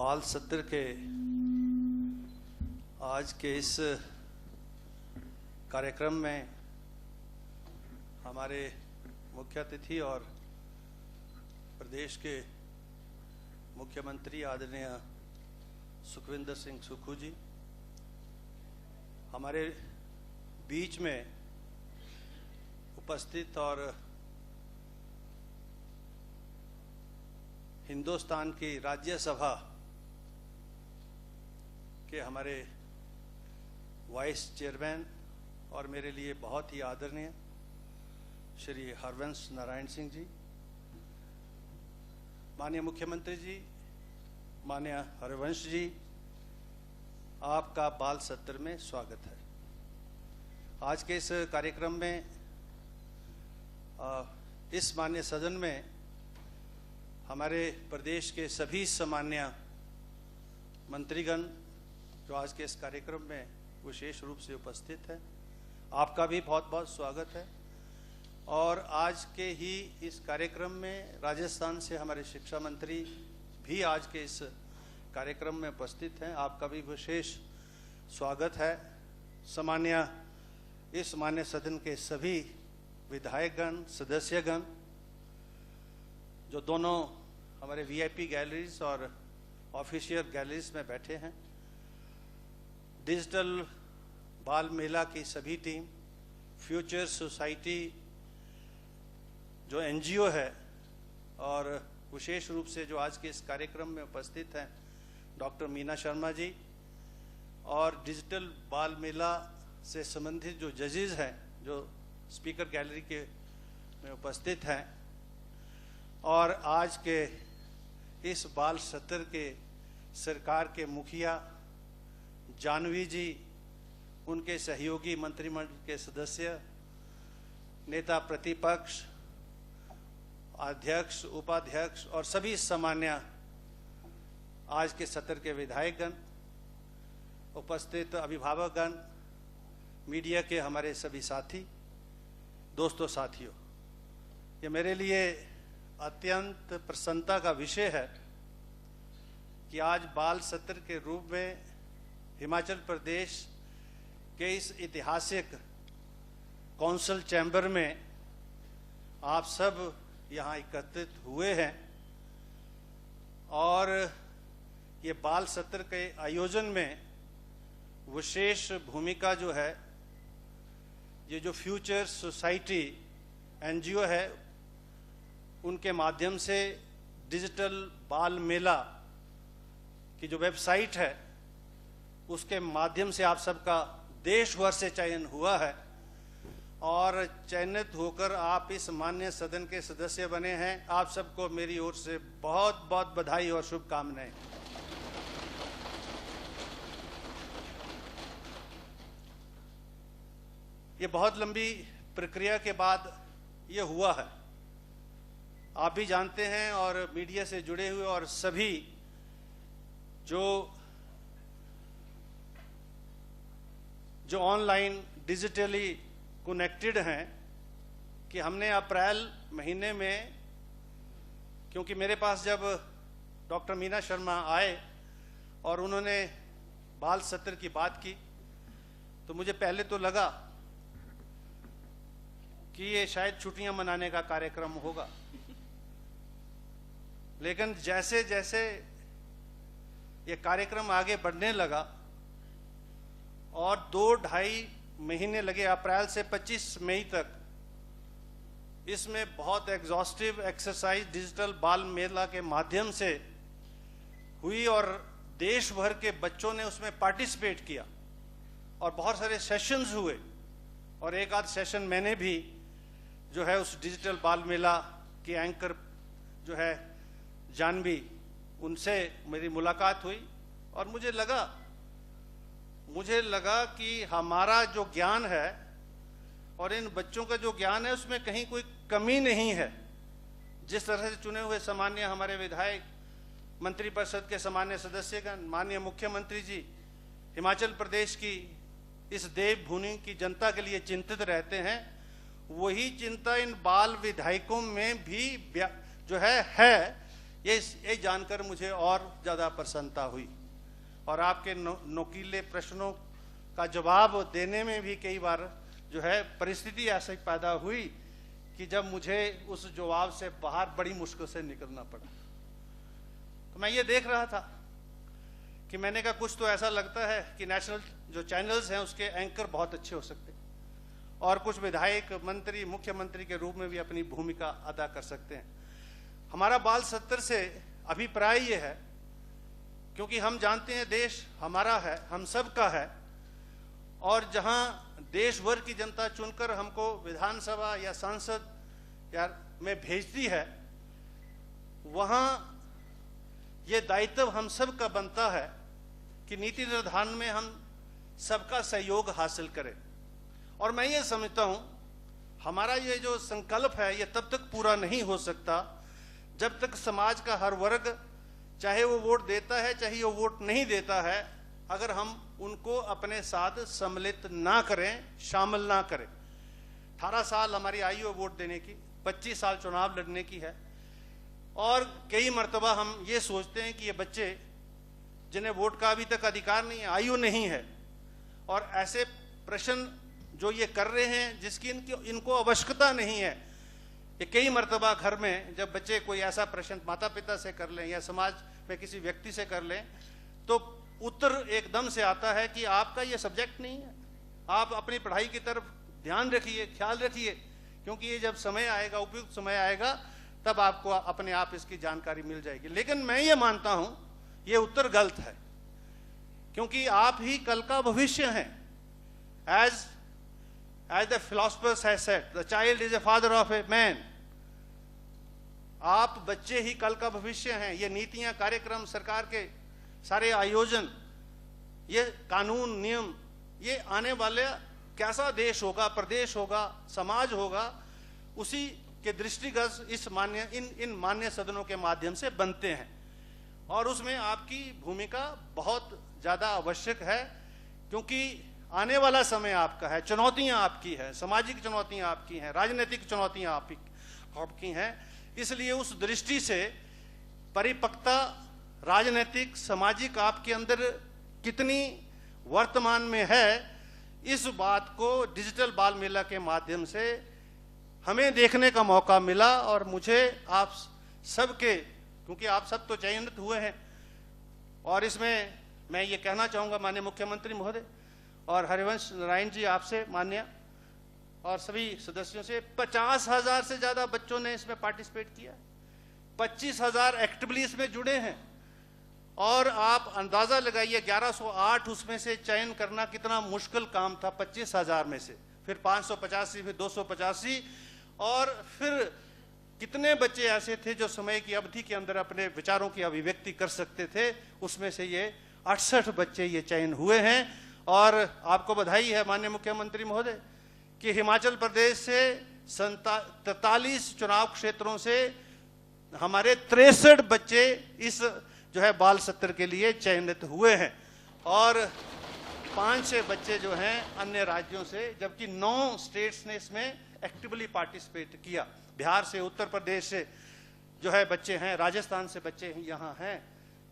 बाल सत्र के आज के इस कार्यक्रम में हमारे मुख्य अतिथि और प्रदेश के मुख्यमंत्री आदरणीय सुखविंदर सिंह सुक्खू जी हमारे बीच में उपस्थित और हिंदुस्तान की राज्यसभा के हमारे वाइस चेयरमैन और मेरे लिए बहुत ही आदरणीय श्री हरवंश नारायण सिंह जी, माननीय मुख्यमंत्री जी, माननीय हरवंश जी, आपका बाल सत्र में स्वागत है। आज के इस कार्यक्रम में इस माननीय सदन में हमारे प्रदेश के सभी सम्मान्य मंत्रीगण जो आज के इस कार्यक्रम में विशेष रूप से उपस्थित है, आपका भी बहुत बहुत स्वागत है। और आज के ही इस कार्यक्रम में राजस्थान से हमारे शिक्षा मंत्री भी आज के इस कार्यक्रम में उपस्थित हैं, आपका भी विशेष स्वागत है। सम्मान्य इस मान्य सदन के सभी विधायकगण, सदस्यगण जो दोनों हमारे वीआईपी गैलरीज और ऑफिशियल गैलरीज में बैठे हैं, डिजिटल बाल मेला की सभी टीम, फ्यूचर सोसाइटी जो एनजीओ है और विशेष रूप से जो आज के इस कार्यक्रम में उपस्थित हैं डॉक्टर मीना शर्मा जी और डिजिटल बाल मेला से संबंधित जो जजेस हैं जो स्पीकर गैलरी के में उपस्थित हैं, और आज के इस बाल सत्र के सरकार के मुखिया जानवी जी, उनके सहयोगी मंत्रिमंडल के सदस्य, नेता प्रतिपक्ष, अध्यक्ष, उपाध्यक्ष और सभी सामान्य आज के सत्र के विधायकगण, उपस्थित अभिभावकगण, मीडिया के हमारे सभी साथी, दोस्तों, साथियों, ये मेरे लिए अत्यंत प्रसन्नता का विषय है कि आज बाल सत्र के रूप में हिमाचल प्रदेश के इस ऐतिहासिक काउंसिल चैम्बर में आप सब यहाँ एकत्रित हुए हैं और ये बाल सत्र के आयोजन में विशेष भूमिका जो है, ये जो फ्यूचर सोसाइटी एनजीओ है उनके माध्यम से डिजिटल बाल मेला की जो वेबसाइट है उसके माध्यम से आप सबका देश भर से चयन हुआ है और चयनित होकर आप इस माननीय सदन के सदस्य बने हैं। आप सबको मेरी ओर से बहुत बहुत बधाई और शुभकामनाएं। ये बहुत लंबी प्रक्रिया के बाद ये हुआ है, आप भी जानते हैं और मीडिया से जुड़े हुए और सभी जो ऑनलाइन डिजिटली कनेक्टेड हैं कि हमने अप्रैल महीने में, क्योंकि मेरे पास जब डॉक्टर मीना शर्मा आए और उन्होंने बाल सत्र की बात की तो मुझे पहले तो लगा कि ये शायद छुट्टियां मनाने का कार्यक्रम होगा, लेकिन जैसे जैसे ये कार्यक्रम आगे बढ़ने लगा और 2-2.5 महीने लगे, अप्रैल से 25 मई तक, इसमें बहुत एग्जॉस्टिव एक्सरसाइज डिजिटल बाल मेला के माध्यम से हुई और देश भर के बच्चों ने उसमें पार्टिसिपेट किया और बहुत सारे सेशंस हुए और एक आध सेशन मैंने भी जो है उस डिजिटल बाल मेला की एंकर जो है जानवी, उनसे मेरी मुलाकात हुई और मुझे लगा कि हमारा जो ज्ञान है और इन बच्चों का जो ज्ञान है उसमें कहीं कोई कमी नहीं है। जिस तरह से चुने हुए सामान्य हमारे विधायक, मंत्रिपरिषद के सामान्य सदस्यगण, माननीय मुख्यमंत्री जी हिमाचल प्रदेश की इस देवभूमि की जनता के लिए चिंतित रहते हैं, वही चिंता इन बाल विधायकों में भी जो है ये जानकर मुझे और ज़्यादा प्रसन्नता हुई। और आपके नोकीले प्रश्नों का जवाब देने में भी कई बार जो है परिस्थिति ऐसी पैदा हुई कि जब मुझे उस जवाब से बाहर बड़ी मुश्किल से निकलना पड़ा। तो मैं ये देख रहा था कि मैंने कहा कुछ तो ऐसा लगता है कि नेशनल जो चैनल्स हैं उसके एंकर बहुत अच्छे हो सकते हैं और कुछ विधायक, मंत्री, मुख्यमंत्री के रूप में भी अपनी भूमिका अदा कर सकते हैं। हमारा बाल सत्र से अभिप्राय ये है, क्योंकि हम जानते हैं देश हमारा है, हम सब का है, और जहां देश भर की जनता चुनकर हमको विधानसभा या संसद या में भेजती है, वहां ये दायित्व हम सब का बनता है कि नीति निर्धारण में हम सबका सहयोग हासिल करें। और मैं ये समझता हूं हमारा ये जो संकल्प है ये तब तक पूरा नहीं हो सकता जब तक समाज का हर वर्ग, चाहे वो वोट देता है चाहे वो वोट नहीं देता है, अगर हम उनको अपने साथ सम्मिलित ना करें, शामिल ना करें। 18 साल हमारी आयु है वोट देने की, 25 साल चुनाव लड़ने की है, और कई मर्तबा हम ये सोचते हैं कि ये बच्चे जिन्हें वोट का अभी तक अधिकार नहीं है, आयु नहीं है, और ऐसे प्रश्न जो ये कर रहे हैं जिसकी इनको आवश्यकता नहीं है। ये कई मर्तबा घर में जब बच्चे कोई ऐसा प्रश्न माता पिता से कर लें या समाज में किसी व्यक्ति से कर लें, तो उत्तर एकदम से आता है कि आपका ये सब्जेक्ट नहीं है, आप अपनी पढ़ाई की तरफ ध्यान रखिए, ख्याल रखिए, क्योंकि ये जब समय आएगा, उपयुक्त समय आएगा, तब आपको अपने आप इसकी जानकारी मिल जाएगी। लेकिन मैं ये मानता हूं ये उत्तर गलत है, क्योंकि आप ही कल का भविष्य हैं। As the philosophers have said, the child is a father of a man. आप बच्चे ही कल का भविष्य हैं। ये नीतियां, कार्यक्रम, सरकार के सारे आयोजन, ये कानून, नियम, ये आने वाले कैसा देश होगा, प्रदेश होगा, समाज होगा, उसी के दृष्टिगत इन मान्य सदनों के माध्यम से बनते हैं। और उसमें आपकी भूमिका बहुत ज्यादा आवश्यक है, क्योंकि आने वाला समय आपका है, चुनौतियां आपकी है, सामाजिक चुनौतियां आपकी हैं, राजनीतिक चुनौतियां आपकी हैं। इसलिए उस दृष्टि से परिपक्वता राजनीतिक, सामाजिक आपके अंदर कितनी वर्तमान में है, इस बात को डिजिटल बाल मेला के माध्यम से हमें देखने का मौका मिला। और मुझे आप सबके, क्योंकि आप सब तो चयनित हुए हैं, और इसमें मैं ये कहना चाहूँगा माननीय मुख्यमंत्री महोदय और हरिवंश नारायण जी, आपसे मान्य, और सभी सदस्यों से, 50,000 से ज़्यादा बच्चों ने इसमें पार्टिसिपेट किया, 25,000 एक्टिवली इसमें जुड़े हैं, और आप अंदाज़ा लगाइए 1108 उसमें से चयन करना कितना मुश्किल काम था। 25,000 में से फिर 585, फिर 285, और फिर कितने बच्चे ऐसे थे जो समय की अवधि के अंदर अपने विचारों की अभिव्यक्ति कर सकते थे। उसमें से ये 68 बच्चे ये चयन हुए हैं। और आपको बधाई है माननीय मुख्यमंत्री महोदय कि हिमाचल प्रदेश से 43 चुनाव क्षेत्रों से हमारे 63 बच्चे इस जो है बाल सत्र के लिए चयनित हुए हैं, और 5 बच्चे जो हैं अन्य राज्यों से, जबकि 9 स्टेट्स ने इसमें एक्टिवली पार्टिसिपेट किया। बिहार से, उत्तर प्रदेश से जो है बच्चे हैं, राजस्थान से बच्चे यहाँ हैं,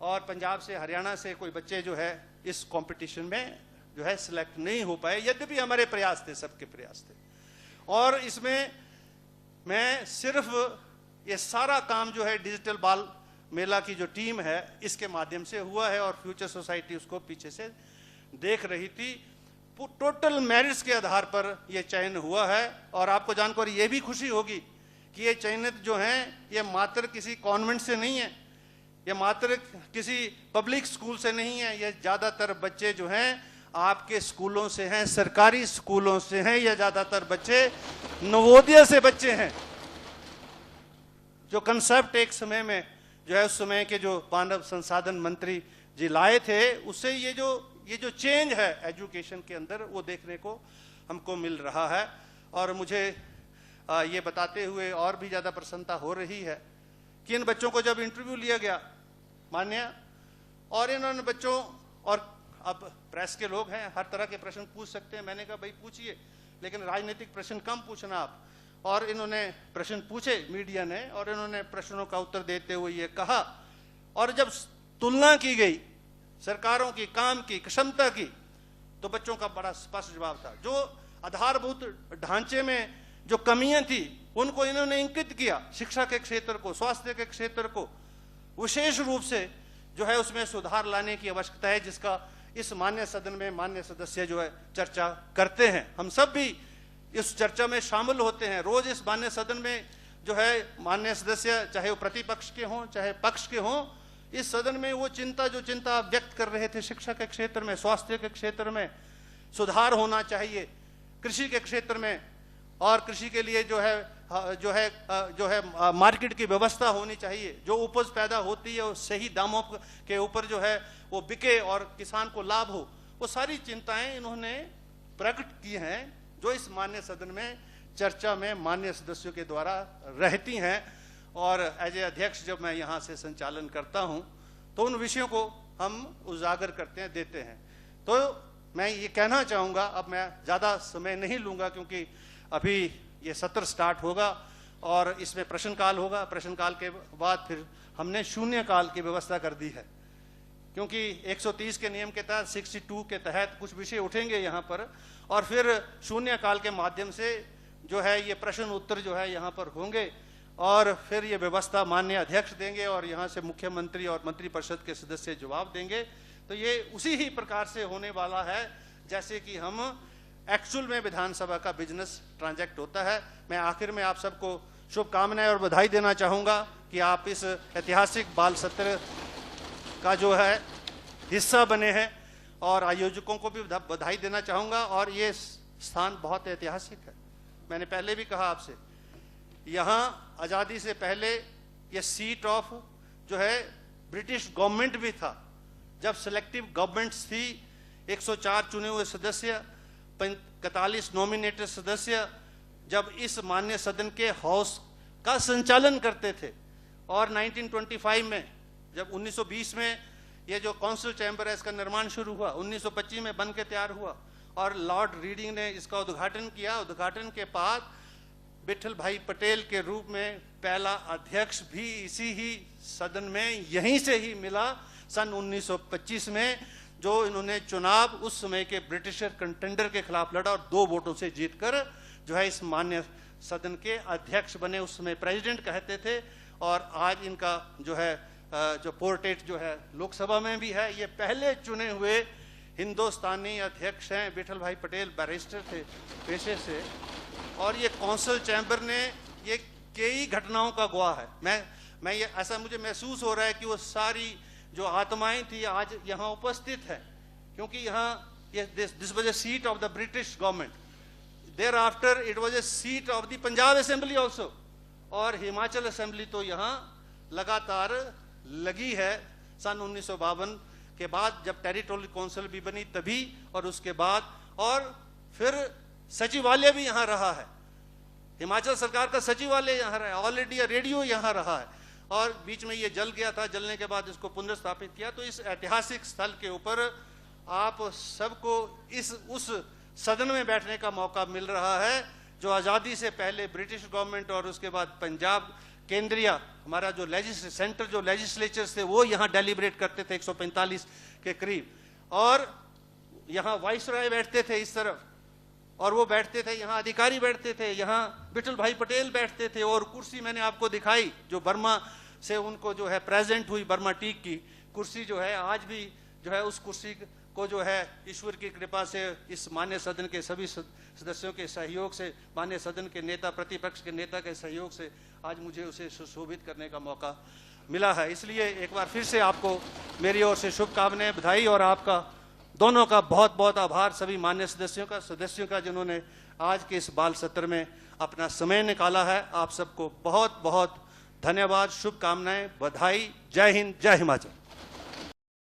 और पंजाब से, हरियाणा से कोई बच्चे जो है इस कंपटीशन में जो है सिलेक्ट नहीं हो पाए, यद्यपि हमारे प्रयास थे, सबके प्रयास थे। और इसमें मैं सिर्फ ये सारा काम जो है डिजिटल बाल मेला की जो टीम है इसके माध्यम से हुआ है, और फ्यूचर सोसाइटी उसको पीछे से देख रही थी। टोटल मेरिट्स के आधार पर यह चयन हुआ है, और आपको जानकर यह भी खुशी होगी कि ये चयनित जो हैं ये मात्र किसी कॉन्वेंट से नहीं है, ये मात्र किसी पब्लिक स्कूल से नहीं है, ये ज़्यादातर बच्चे जो हैं आपके स्कूलों से हैं, सरकारी स्कूलों से हैं, या ज़्यादातर बच्चे नवोदय से बच्चे हैं। जो कंसेप्ट एक समय में जो है उस समय के जो मानव संसाधन मंत्री जी लाए थे, उससे ये जो चेंज है एजुकेशन के अंदर वो देखने को हमको मिल रहा है। और मुझे ये बताते हुए और भी ज़्यादा प्रसन्नता हो रही है कि इन बच्चों को जब इंटरव्यू लिया गया मान्य, और इन्होंने बच्चों, और अब प्रेस के लोग हैं, हर तरह के प्रश्न पूछ सकते हैं, मैंने कहा भाई पूछिए, लेकिन राजनीतिक प्रश्न कम पूछना आप। और इन्होंने प्रश्न पूछे मीडिया ने, और इन्होंने प्रश्नों का उत्तर देते हुए ये कहा, और जब तुलना की गई सरकारों की काम की क्षमता की, तो बच्चों का बड़ा स्पष्ट जवाब था। जो आधारभूत ढांचे में जो कमियां थी उनको इन्होंने इंगित किया, शिक्षा के क्षेत्र को, स्वास्थ्य के क्षेत्र को विशेष रूप से जो है उसमें सुधार लाने की आवश्यकता है, जिसका इस मान्य सदन में मान्य सदस्य जो है चर्चा करते हैं। हम सब भी इस चर्चा में शामिल होते हैं। रोज इस मान्य सदन में जो है मान्य सदस्य, चाहे वो प्रतिपक्ष के हों चाहे पक्ष के हों, इस सदन में वो चिंता व्यक्त कर रहे थे। शिक्षा के क्षेत्र में, स्वास्थ्य के क्षेत्र में सुधार होना चाहिए, कृषि के क्षेत्र में, और कृषि के लिए जो है मार्केट की व्यवस्था होनी चाहिए, जो उपज पैदा होती है वो सही दामों के ऊपर जो है वो बिके और किसान को लाभ हो। वो सारी चिंताएं इन्होंने प्रकट की हैं, जो इस मान्य सदन में चर्चा में मान्य सदस्यों के द्वारा रहती हैं। और एज ए अध्यक्ष जब मैं यहाँ से संचालन करता हूँ तो उन विषयों को हम उजागर करते हैं, देते हैं। तो मैं ये कहना चाहूँगा, अब मैं ज़्यादा समय नहीं लूँगा क्योंकि अभी ये सत्र स्टार्ट होगा और इसमें प्रश्नकाल होगा। प्रश्नकाल के बाद फिर हमने शून्यकाल की व्यवस्था कर दी है, क्योंकि 130 के नियम के तहत 62 के तहत कुछ विषय उठेंगे यहाँ पर, और फिर शून्यकाल के माध्यम से जो है ये प्रश्न उत्तर जो है यहाँ पर होंगे, और फिर ये व्यवस्था माननीय अध्यक्ष देंगे और यहाँ से मुख्यमंत्री और मंत्रिपरिषद के सदस्य जवाब देंगे। तो ये उसी ही प्रकार से होने वाला है जैसे कि हम एक्चुअल में विधानसभा का बिजनेस ट्रांजैक्ट होता है। मैं आखिर में आप सबको शुभकामनाएं और बधाई देना चाहूँगा कि आप इस ऐतिहासिक बाल सत्र का जो है हिस्सा बने हैं, और आयोजकों को भी बधाई देना चाहूँगा। और ये स्थान बहुत ऐतिहासिक है। मैंने पहले भी कहा आपसे, यहाँ आज़ादी से पहले ये सीट ऑफ जो है ब्रिटिश गवर्नमेंट भी था। जब सिलेक्टिव गवर्नमेंट्स थी, 104 चुने हुए सदस्य, 45 नॉमिनेटेड सदस्य जब इस मान्य सदन के हाउस का संचालन करते थे। और 1925 में जब 1920 में ये जो काउंसिल चैम्बर है इसका निर्माण शुरू हुआ, 1925 में बन के तैयार हुआ, और लॉर्ड रीडिंग ने इसका उद्घाटन किया। उद्घाटन के बाद विठल भाई पटेल के रूप में पहला अध्यक्ष भी इसी ही सदन में यहीं से ही मिला सन 1925 में, जो इन्होंने चुनाव उस समय के ब्रिटिशर कंटेंडर के खिलाफ लड़ा और 2 वोटों से जीतकर जो है इस मान्य सदन के अध्यक्ष बने। उस समय प्रेसिडेंट कहते थे, और आज इनका जो है जो पोर्ट्रेट जो है लोकसभा में भी है। ये पहले चुने हुए हिंदुस्तानी अध्यक्ष हैं। विठल भाई पटेल बैरिस्टर थे पेशे से, और ये काउंसिल चैम्बर ने ये कई घटनाओं का गवाह है। मैं ये ऐसा मुझे महसूस हो रहा है कि वो सारी जो आत्माएं थी आज यहाँ उपस्थित है, क्योंकि यहाँ ये this was a seat of the British government. Thereafter it was a seat of the Punjab assembly also, और हिमाचल असेंबली तो यहाँ लगातार लगी है सन 1952 के बाद, जब टेरिटोरियल काउंसिल भी बनी तभी, और उसके बाद, और फिर सचिवालय भी यहाँ रहा है। हिमाचल सरकार का सचिवालय यहाँ रहा है, ऑल इंडिया रेडियो यहाँ रहा है, और बीच में ये जल गया था। जलने के बाद इसको पुनर्स्थापित किया। तो इस ऐतिहासिक स्थल के ऊपर आप सबको उस सदन में बैठने का मौका मिल रहा है, जो आज़ादी से पहले ब्रिटिश गवर्नमेंट और उसके बाद पंजाब केंद्रीय हमारा जो सेंटर जो लेजिस्लेचर्स थे वो यहाँ डेलिब्रेट करते थे 145 के करीब, और यहाँ वाइसराय बैठते थे इस तरफ, और वो बैठते थे, यहाँ अधिकारी बैठते थे, यहाँ विठल भाई पटेल बैठते थे। और कुर्सी मैंने आपको दिखाई जो बर्मा से उनको जो है प्रेजेंट हुई, बर्मा टीक की कुर्सी जो है आज भी जो है उस कुर्सी को जो है ईश्वर की कृपा से इस मान्य सदन के सभी सदस्यों के सहयोग से, मान्य सदन के नेता, प्रतिपक्ष के नेता के सहयोग से आज मुझे उसे सुशोभित करने का मौका मिला है। इसलिए एक बार फिर से आपको मेरी ओर से शुभकामनाएं, बधाई, और आपका दोनों का बहुत बहुत आभार, सभी मान्य सदस्यों का जिन्होंने आज के इस बाल सत्र में अपना समय निकाला है। आप सबको बहुत बहुत धन्यवाद, शुभकामनाएं, बधाई। जय हिंद, जय हिमाचल।